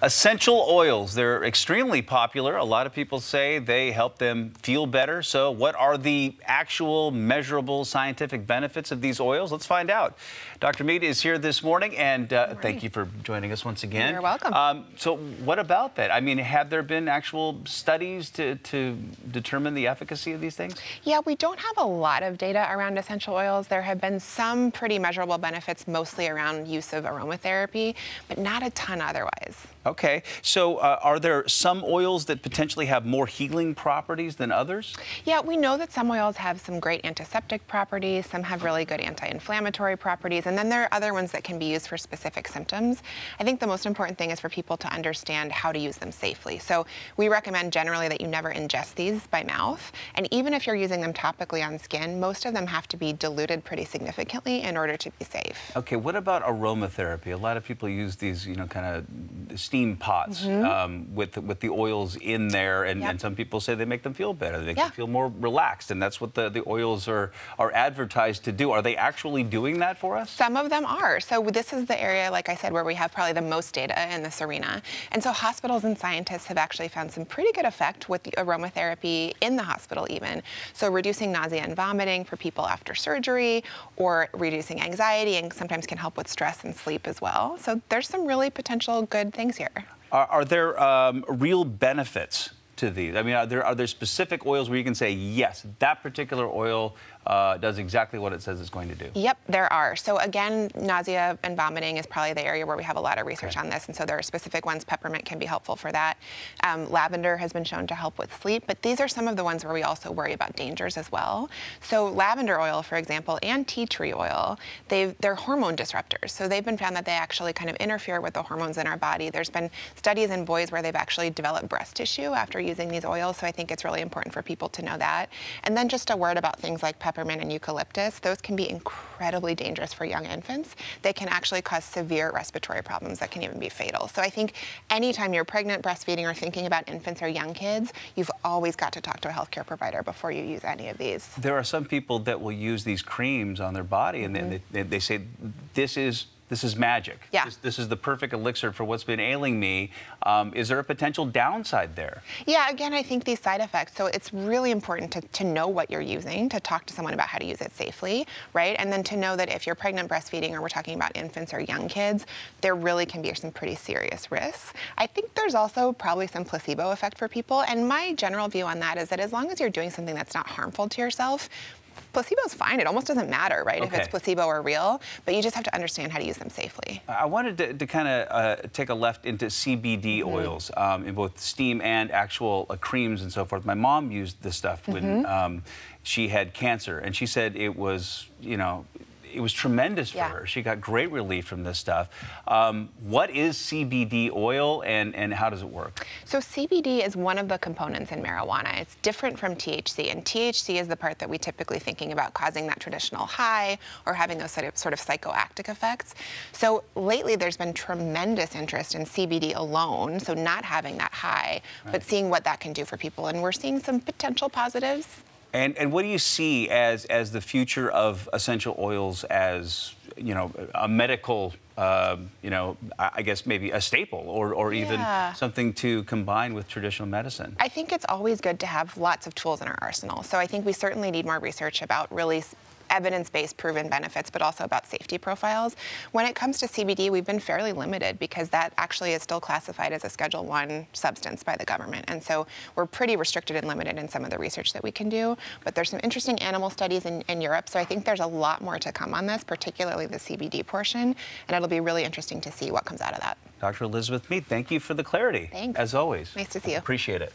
Essential oils, they're extremely popular. A lot of people say they help them feel better. So what are the actual measurable scientific benefits of these oils? Let's find out. Dr. Mead is here this morning, and thank you for joining us once again. You're welcome. So what about that? I mean, have there been actual studies to determine the efficacy of these things? Yeah, we don't have a lot of data around essential oils. There have been some pretty measurable benefits, mostly around use of aromatherapy, but not a ton otherwise. Okay, so are there some oils that potentially have more healing properties than others? Yeah, we know that some oils have some great antiseptic properties, some have really good anti-inflammatory properties, and then there are other ones that can be used for specific symptoms. I think the most important thing is for people to understand how to use them safely. So we recommend generally that you never ingest these by mouth, and even if you're using them topically on skin, most of them have to be diluted pretty significantly in order to be safe. Okay, what about aromatherapy? A lot of people use these, kind of steam pots with the oils in there, and some people say they make them feel better. They make them feel more relaxed, and that's what the oils are advertised to do. Are they actually doing that for us? Some of them are. So this is the area, like I said, where we have probably the most data in this arena. And so hospitals and scientists have actually found some pretty good effect with the aromatherapy in the hospital even. So reducing nausea and vomiting for people after surgery, or reducing anxiety, and sometimes can help with stress and sleep as well. So there's some really potential good things here. Are there real benefits to these? I mean, are there specific oils where you can say, yes, that particular oil does exactly what it says it's going to do? Yep, there are. So again, nausea and vomiting is probably the area where we have a lot of research on this, and so there are specific ones. Peppermint can be helpful for that. Lavender has been shown to help with sleep, but these are some of the ones where we also worry about dangers as well. So lavender oil, for example, and tea tree oil, they're hormone disruptors. So they've been found that they actually kind of interfere with the hormones in our body. There's been studies in boys where they've actually developed breast tissue after using these oils, so I think it's really important for people to know that. And then just a word about things like peppermint and eucalyptus. Those can be incredibly dangerous for young infants. They can actually cause severe respiratory problems that can even be fatal. So I think anytime you're pregnant, breastfeeding, or thinking about infants or young kids, you've always got to talk to a healthcare provider before you use any of these. There are some people that will use these creams on their body, and then they say, this is magic. Yeah. This is the perfect elixir for what's been ailing me. Is there a potential downside there? Yeah, again, I think these side effects, so it's really important to know what you're using, to talk to someone about how to use it safely, right? And then to know that if you're pregnant, breastfeeding, or we're talking about infants or young kids, there really can be some pretty serious risks. I think there's also probably some placebo effect for people, and my general view on that is that as long as you're doing something that's not harmful to yourself, placebo's fine. It almost doesn't matter, right, if it's placebo or real, but you just have to understand how to use them safely. I wanted to kind of take a left into CBD oils in both steam and actual creams and so forth. My mom used this stuff when she had cancer, and she said it was, it was tremendous for her. She got great relief from this stuff. What is CBD oil, and how does it work? So CBD is one of the components in marijuana. It's different from THC, and THC is the part that we typically thinking about causing that traditional high or having those sort of psychoactive effects. So lately there's been tremendous interest in CBD alone, so not having that high, but seeing what that can do for people, and we're seeing some potential positives. And what do you see as the future of essential oils as, a medical, I guess maybe a staple or even something to combine with traditional medicine? I think it's always good to have lots of tools in our arsenal. So I think we certainly need more research about really evidence-based proven benefits, but also about safety profiles. When it comes to CBD, we've been fairly limited because that actually is still classified as a Schedule I substance by the government. And so we're pretty restricted and limited in some of the research that we can do. But there's some interesting animal studies in Europe. So I think there's a lot more to come on this, particularly the CBD portion. And it'll be really interesting to see what comes out of that. Dr. Elizabeth Mead, thank you for the clarity. Thanks. As always. Nice to see you. Appreciate it.